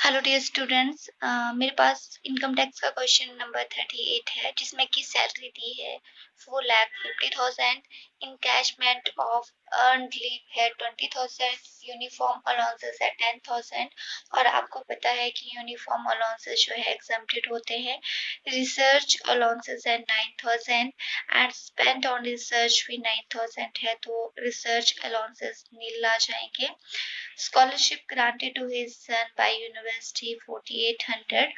Hello dear students, मेरे पास income tax का question number 38 है जिसमें कि सैलरी दी है 4,50,000, इनकैशमेंट ऑफ अर्नड लीव है 20,000, यूनिफॉर्म अलाउंसेस है 10,000 और आपको पता है कि यूनिफॉर्म अलाउंसेस जो है एग्जम्प्टेड होते हैं। रिसर्च अलाउंसेस है 9,000 एंड स्पेंट ऑन रिसर्च भी 9,000 है, तो रिसर्च अलाउंसेस नील आ जाएंगे। Scholarship granted to his son by university 4,800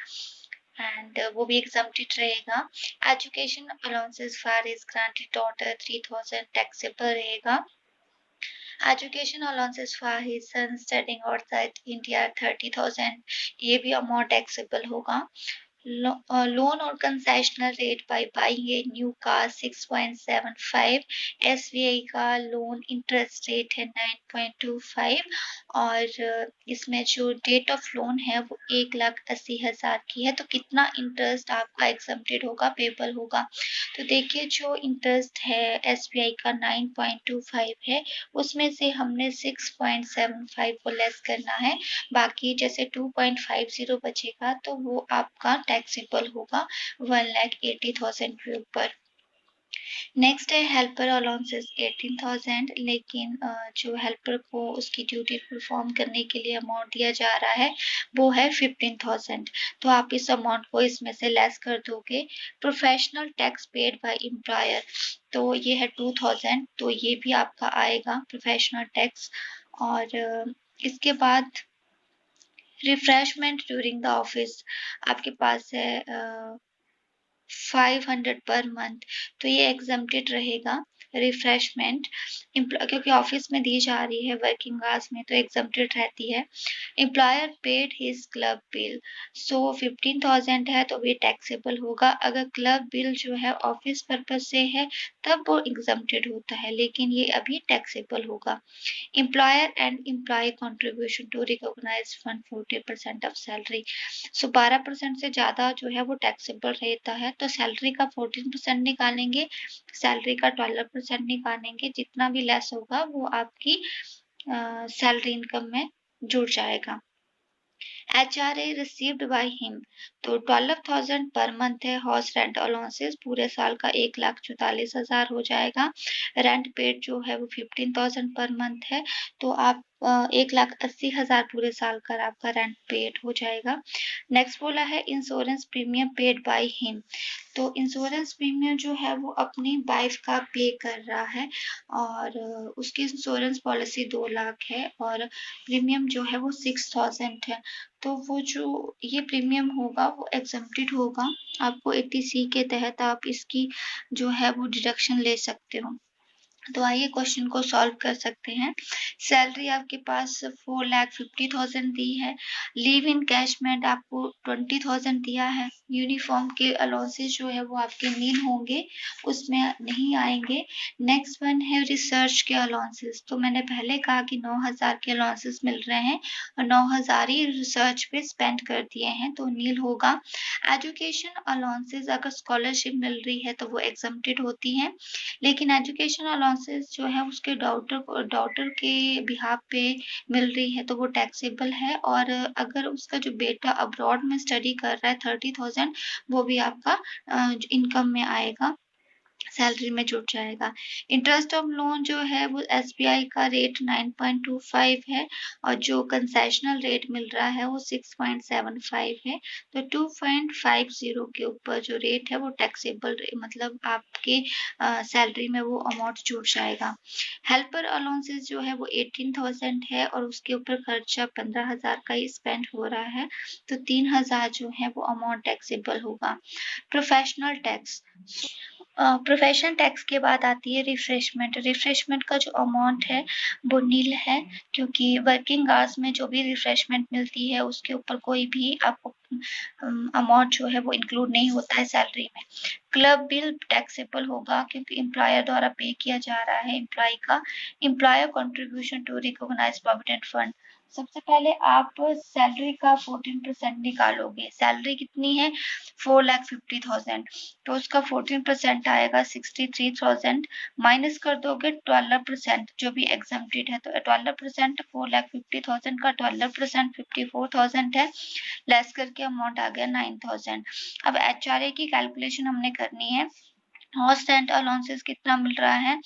and वो भी exempted रहेगा। Education allowances for his granted daughter 3,000 taxable रहेगा। Education allowances for his son studying outside India 30,000, ये भी amount taxable होगा। Loan or concessional rate by buying a new car 6.75, SBI का loan interest rate है 9.25 और इसमें जो डेट ऑफ लोन है वो 1,80,000 की है। तो कितना इंटरेस्ट आपका एग्जम्प्टेड होगा, पेबल होगा? तो देखिए, जो इंटरेस्ट है SBI का 9.25 है, उसमें से हमने 6.75 को लेस करना है। बाकी जैसे 2.50 बचेगा तो वो आपका टैक्सेबल होगा 1,80,000 के ऊपर। नेक्स्ट है हेल्पर अलाउंसेस 18,000, लेकिन जो हेल्पर को उसकी ड्यूटी परफॉर्म करने के लिए अमाउंट दिया जा रहा है वो है 15,000, तो आप इस अमाउंट को इसमें से लेस कर दोगे। Professional tax paid by employer, तो ये है 2,000, तो ये भी आपका आएगा प्रोफेशनल टैक्स। और इसके बाद रिफ्रेशमेंट ड्यूरिंग द ऑफिस आपके पास है 500 पर मंथ, तो ये एग्जम्प्टेड रहेगा। रिफ्रेशमेंट क्योंकि ऑफिस में दी जा रही है वर्किंग आवर्स में, तो एग्जम्प्टेड रहती है। Employer paid his club bill, so 15,000 है तो ये टैक्सेबल होगा। अगर क्लब बिल जो है ऑफिस पर्पज से है तब वो एग्जम्प्टेड होता है, लेकिन ये अभी टैक्सेबल होगा। Employer and employee contribution to recognised fund 40% of salary, so 12% से ज्यादा जो है वो टैक्सेबल रहता है, तो सैलरी का 14% निकालेंगे, सैलरी का 12% निकालेंगे, जितना भी लेस होगा वो आपकी सैलरी इनकम में जुड़ जाएगा। HRA received by him, तो 12,000 पर मंथ है। हाउस रेंट अलाउंसेस पूरे साल का 1,44,000 हो जाएगा। रेंट पेड जो है वो 15,000 पर मंथ है, तो आप 1,80,000 पूरे साल का आपका रेंट पेड हो जाएगा। नेक्स्ट बोला है insurance premium paid by him, तो इंश्योरेंस प्रीमियम जो है वो अपनी वाइफ का पे कर रहा है और उसकी इंश्योरेंस पॉलिसी 2 लाख है और प्रीमियम जो है वो 6,000 है, तो वो जो ये प्रीमियम होगा वो एग्जम्प्टेड होगा। आपको 80C के तहत आप इसकी जो है वो डिडक्शन ले सकते हो। तो आइए क्वेश्चन को सॉल्व कर सकते हैं। सैलरी आपके पास 4,50,000 दी है। लीव इन कैशमेंट आपको 20,000 दिया है। यूनिफॉर्म के अलाउंसेस जो है वो आपके नील होंगे, उसमें नहीं आएंगे। नेक्स्ट वन है रिसर्च के अलाउंसेस, तो मैंने पहले कहा कि 9,000 के अलाउंसेस मिल रहे हैं और 9,000 ही रिसर्च पे स्पेंड कर दिए हैं, तो नील होगा। एजुकेशन अलाउंसेस अगर स्कॉलरशिप मिल रही है तो वो एग्जम्प्टेड होती है, लेकिन एजुकेशन अलाउंसेस जो है उसके डॉटर के बिहाफ पे मिल रही है तो वो टैक्सेबल है। और अगर उसका जो बेटा अब्रॉड में स्टडी कर रहा है 30,000, वो भी आपका इनकम में आएगा, सैलरी में जुड़ जाएगा। इंटरेस्ट ऑफ लोन जो है वो SBI का रेट 9.25 है और जो कंसेशनल रेट मिल रहा है वो 6.75 है, तो 2.50 के ऊपर जो रेट है वो टैक्सेबल, मतलब आपके सैलरी में वो अमाउंट जुड़ जाएगा। हेल्पर अलाउंसेस जो है वो 18,000 है और उसके ऊपर खर्चा 15,000 का ही स्पेंड हो रहा है, तो 3,000 जो है वो अमाउंट टैक्सेबल होगा। प्रोफेशनल टैक्स, प्रोफेशनल टैक्स के बाद आती है रिफ्रेशमेंट। रिफ्रेशमेंट का जो अमाउंट है वो नील है, क्योंकि वर्किंग आवर्स में जो भी रिफ्रेशमेंट मिलती है उसके ऊपर कोई भी आपको अमाउंट जो है वो इंक्लूड नहीं होता है सैलरी में। क्लब बिल टैक्सेबल होगा क्योंकि एम्प्लॉयर द्वारा पे किया जा रहा है एम्प्लॉय का। Employer contribution to recognize provident fund, सबसे पहले आप सैलरी का 14% निकालोगे। सैलरी कितनी है? 4,50,000, तो उसका 14% आएगा 63,000, माइनस कर दोगे 12%, जो भी एग्जम्प्टेड है, तो 12% 4,50,000 का 12% 54,000 है, लेस करके अमाउंट आ गया 9,000। अब HRA की कैलकुलेशन हमने करनी है। हॉस्ट एंड अलाउंसेस कितना मिल रहा है?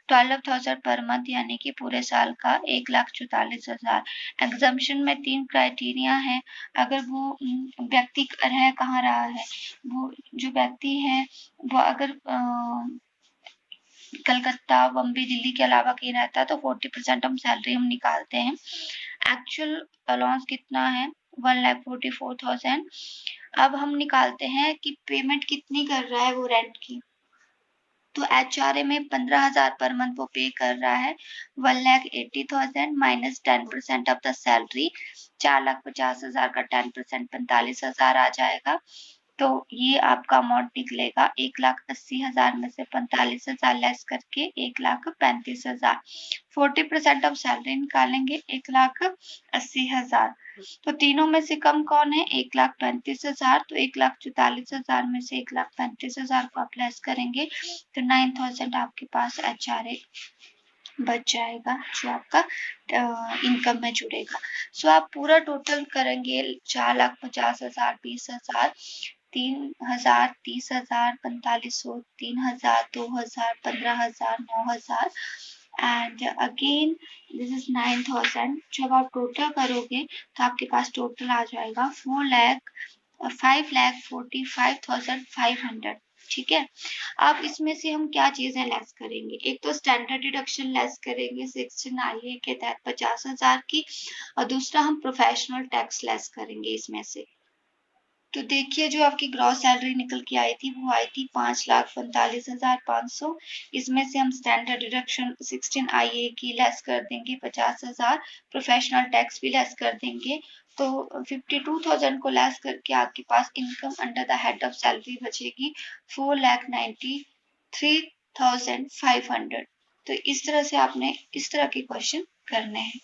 12,000 पर मंथ, यानी कि पूरे साल का 1,44,000। एग्जाम्पशन में 3 क्राइटेरिया है। अगर वो व्यक्ति रह कहाँ रहा है, वो जो व्यक्ति है वो अगर कलकत्ता, बम्बई, दिल्ली के अलावा कहीं रहता है तो 40% हम सैलरी हम निकालते हैं। एक्चुअल अलाउंस कितना है? 1,44,000। अब हम निकालते हैं कि पेमेंट कितनी कर रहा है वो रेंट की। तो HRA में 15,000 पर मंथ वो पे कर रहा है। 1,80,000 माइनस 10% ऑफ द सैलरी, 4,50,000 का 10% 45,000 आ जाएगा। तो ये आपका अमाउंट निकलेगा 1,80,000 में से 45,000 लेस करके 1,35,000। 40% ऑफ सैलरी निकालेंगे 1,80,000। तो तीनों में से कम कौन है? 1,35,000। तो 1,44,000 में से 1,35,000 को आप लेस करेंगे तो 9,000 आपके पास HRA बच जाएगा, जो आपका इनकम में जुड़ेगा। सो आप पूरा टोटल करेंगे 4,50,000, 20,000, 3,000, 30,000, 4500, 3,000, 2,000, 15,000, 9,000 एंड अगेन दिस इज 9,000। जब आप टोटल करोगे तो आपके पास टोटल आ जाएगा 5,45,500। ठीक है। अब इसमें से हम क्या चीजें लेस करेंगे? एक तो स्टैंडर्ड डिडक्शन लेस करेंगे 16 IA के तहत 50,000 की, और दूसरा हम प्रोफेशनल टैक्स लेस करेंगे इसमें से। तो देखिए जो आपकी ग्रॉस सैलरी निकल के आई थी वो आई थी 5,45,500। इसमें से हम स्टैंडर्ड डिडक्शन 16 IA की लेस कर देंगे 50,000, प्रोफेशनल टैक्स भी लेस कर देंगे, तो 52,000 को लेस करके आपके पास income under the head of salary बचेगी 4,93,500। तो इस तरह से आपने इस तरह के क्वेश्चन करने हैं।